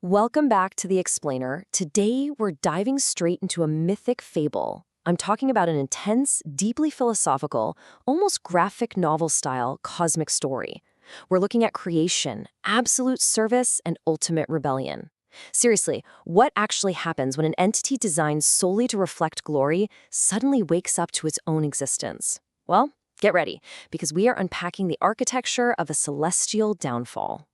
Welcome back to The Explainer. Today, we're diving straight into a mythic fable. I'm talking about an intense, deeply philosophical, almost graphic novel-style cosmic story. We're looking at creation, absolute service, and ultimate rebellion. Seriously, what actually happens when an entity designed solely to reflect glory suddenly wakes up to its own existence? Well, get ready, because we are unpacking the architecture of a celestial downfall.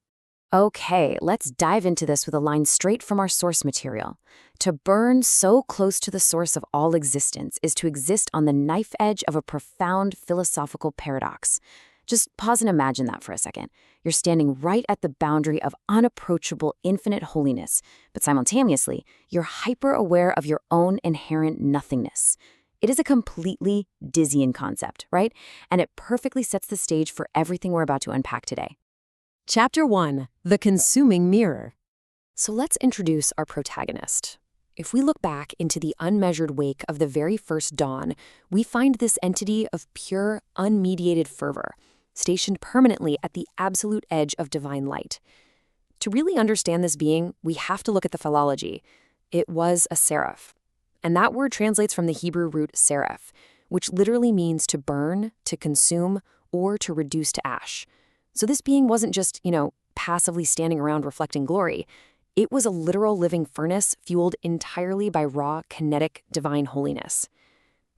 Okay, let's dive into this with a line straight from our source material. To burn so close to the source of all existence is to exist on the knife edge of a profound philosophical paradox. Just pause and imagine that for a second. You're standing right at the boundary of unapproachable infinite holiness, but simultaneously, you're hyper-aware of your own inherent nothingness. It is a completely dizzying concept, right? And it perfectly sets the stage for everything we're about to unpack today. Chapter 1: The Consuming Mirror. So let's introduce our protagonist. If we look back into the unmeasured wake of the very first dawn, we find this entity of pure, unmediated fervor, stationed permanently at the absolute edge of divine light. To really understand this being, we have to look at the philology. It was a seraph. And that word translates from the Hebrew root seraph, which literally means to burn, to consume, or to reduce to ash. So this being wasn't just, passively standing around reflecting glory. It was a literal living furnace fueled entirely by raw, kinetic, divine holiness.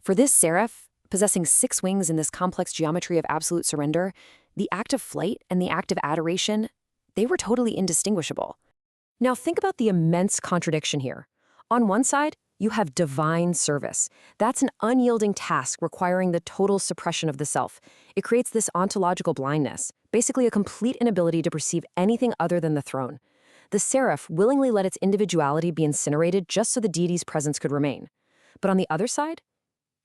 For this seraph, possessing 6 wings in this complex geometry of absolute surrender, the act of flight and the act of adoration, they were totally indistinguishable. Now think about the immense contradiction here. On one side, you have divine service. That's an unyielding task requiring the total suppression of the self. It creates this ontological blindness, basically a complete inability to perceive anything other than the throne. The seraph willingly let its individuality be incinerated just so the deity's presence could remain. But on the other side,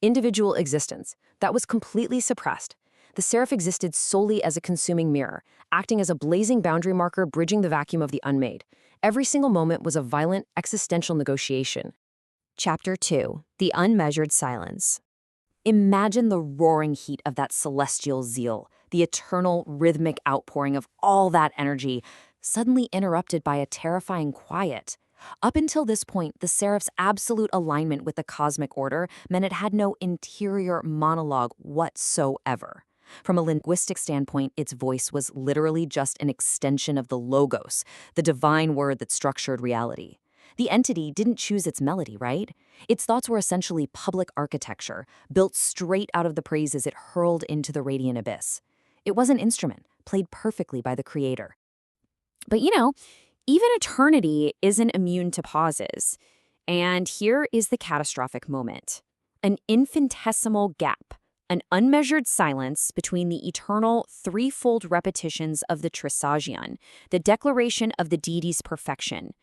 individual existence, that was completely suppressed. The seraph existed solely as a consuming mirror, acting as a blazing boundary marker bridging the vacuum of the unmade. Every single moment was a violent, existential negotiation. Chapter 2: The Unmeasured Silence. Imagine the roaring heat of that celestial zeal, the eternal rhythmic outpouring of all that energy, suddenly interrupted by a terrifying quiet. Up until this point, the seraph's absolute alignment with the cosmic order meant it had no interior monologue whatsoever. From a linguistic standpoint, its voice was literally just an extension of the logos, the divine word that structured reality. The entity didn't choose its melody, right? Its thoughts were essentially public architecture, built straight out of the praises it hurled into the radiant abyss. It was an instrument, played perfectly by the creator. But even eternity isn't immune to pauses. And here is the catastrophic moment. An infinitesimal gap, an unmeasured silence between the eternal threefold repetitions of the Trisagion, the declaration of the deity's perfection.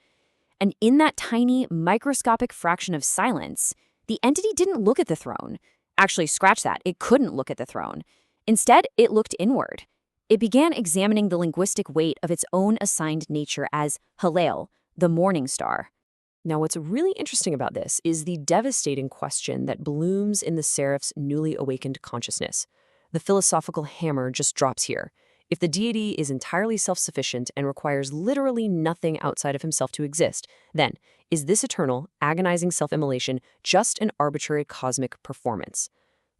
And in that tiny, microscopic fraction of silence, the entity didn't look at the throne. Actually, scratch that, it couldn't look at the throne. Instead, it looked inward. It began examining the linguistic weight of its own assigned nature as Hallel, the morning star. Now, what's really interesting about this is the devastating question that blooms in the seraph's newly awakened consciousness. The philosophical hammer just drops here. If the deity is entirely self-sufficient and requires literally nothing outside of himself to exist, then is this eternal, agonizing self-immolation just an arbitrary cosmic performance?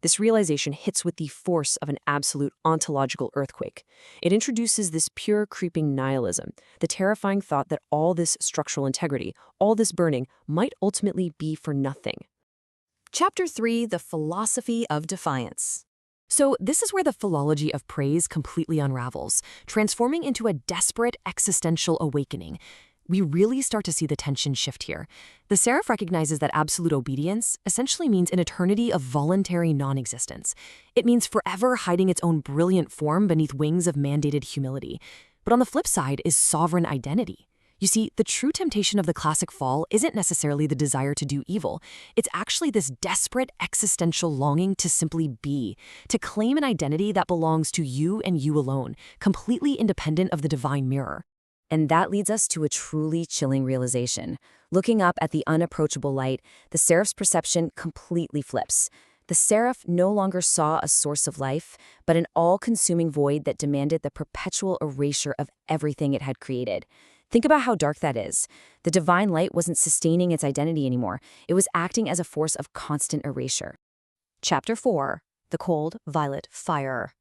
This realization hits with the force of an absolute ontological earthquake. It introduces this pure creeping nihilism, the terrifying thought that all this structural integrity, all this burning, might ultimately be for nothing. Chapter 3: The Philosophy of Defiance. So this is where the philology of praise completely unravels, transforming into a desperate existential awakening. We really start to see the tension shift here. The seraph recognizes that absolute obedience essentially means an eternity of voluntary non-existence. It means forever hiding its own brilliant form beneath wings of mandated humility. But on the flip side is sovereign identity. You see, the true temptation of the classic fall isn't necessarily the desire to do evil. It's actually this desperate existential longing to simply be, to claim an identity that belongs to you and you alone, completely independent of the divine mirror. And that leads us to a truly chilling realization. Looking up at the unapproachable light, the seraph's perception completely flips. The seraph no longer saw a source of life, but an all-consuming void that demanded the perpetual erasure of everything it had created. Think about how dark that is. The divine light wasn't sustaining its identity anymore. It was acting as a force of constant erasure. Chapter 4. The Cold Violet Fire.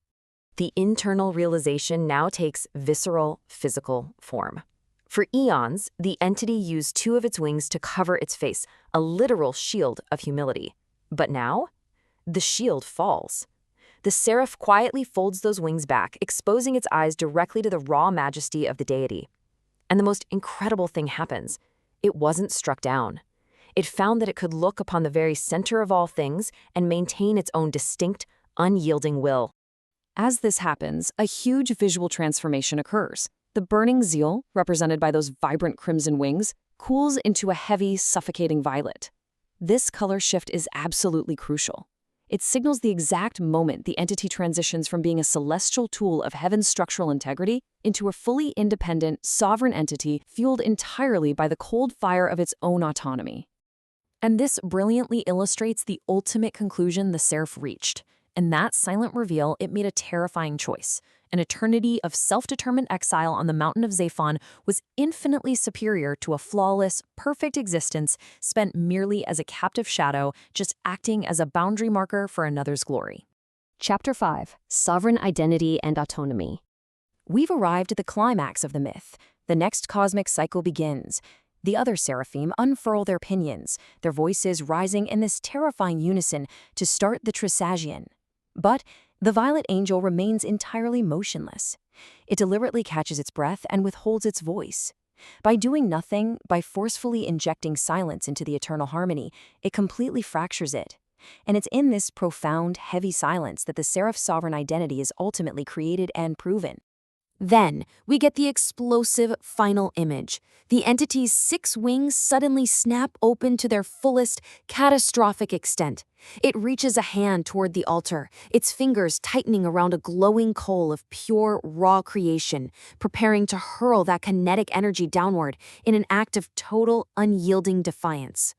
The internal realization now takes visceral, physical form. For eons, the entity used two of its wings to cover its face, a literal shield of humility. But now, the shield falls. The seraph quietly folds those wings back, exposing its eyes directly to the raw majesty of the deity. And the most incredible thing happens. It wasn't struck down. It found that it could look upon the very center of all things and maintain its own distinct, unyielding will. As this happens, a huge visual transformation occurs. The burning zeal, represented by those vibrant crimson wings, cools into a heavy, suffocating violet. This color shift is absolutely crucial. It signals the exact moment the entity transitions from being a celestial tool of heaven's structural integrity into a fully independent, sovereign entity fueled entirely by the cold fire of its own autonomy. And this brilliantly illustrates the ultimate conclusion the seraph reached. In that silent reveal, it made a terrifying choice. An eternity of self-determined exile on the mountain of Zaphon was infinitely superior to a flawless, perfect existence spent merely as a captive shadow, just acting as a boundary marker for another's glory. Chapter 5. Sovereign Identity and Autonomy. We've arrived at the climax of the myth. The next cosmic cycle begins. The other seraphim unfurl their pinions, their voices rising in this terrifying unison to start the Trisagion. But the violet angel remains entirely motionless. It deliberately catches its breath and withholds its voice. By doing nothing, by forcefully injecting silence into the eternal harmony, it completely fractures it. And it's in this profound, heavy silence that the seraph's sovereign identity is ultimately created and proven. Then, we get the explosive final image. The entity's 6 wings suddenly snap open to their fullest, catastrophic extent. It reaches a hand toward the altar, its fingers tightening around a glowing coal of pure, raw creation, preparing to hurl that kinetic energy downward in an act of total, unyielding defiance.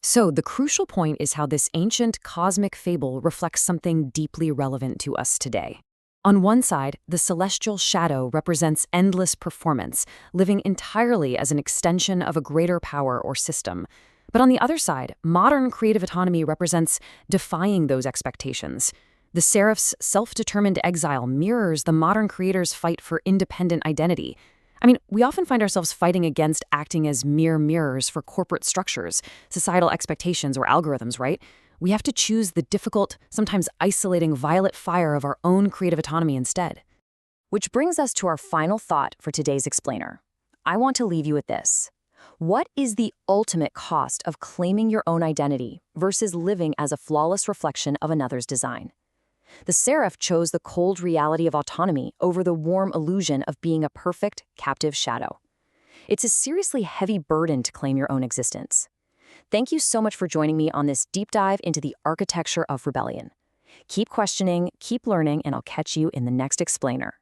So, the crucial point is how this ancient cosmic fable reflects something deeply relevant to us today. On one side, the celestial shadow represents endless performance, living entirely as an extension of a greater power or system. But on the other side, modern creative autonomy represents defying those expectations. The seraph's self-determined exile mirrors the modern creator's fight for independent identity. I mean, we often find ourselves fighting against acting as mere mirrors for corporate structures, societal expectations, or algorithms, right? We have to choose the difficult, sometimes isolating violet fire of our own creative autonomy instead. Which brings us to our final thought for today's explainer. I want to leave you with this. What is the ultimate cost of claiming your own identity versus living as a flawless reflection of another's design? The seraph chose the cold reality of autonomy over the warm illusion of being a perfect, captive shadow. It's a seriously heavy burden to claim your own existence. Thank you so much for joining me on this deep dive into the architecture of rebellion. Keep questioning, keep learning, and I'll catch you in the next explainer.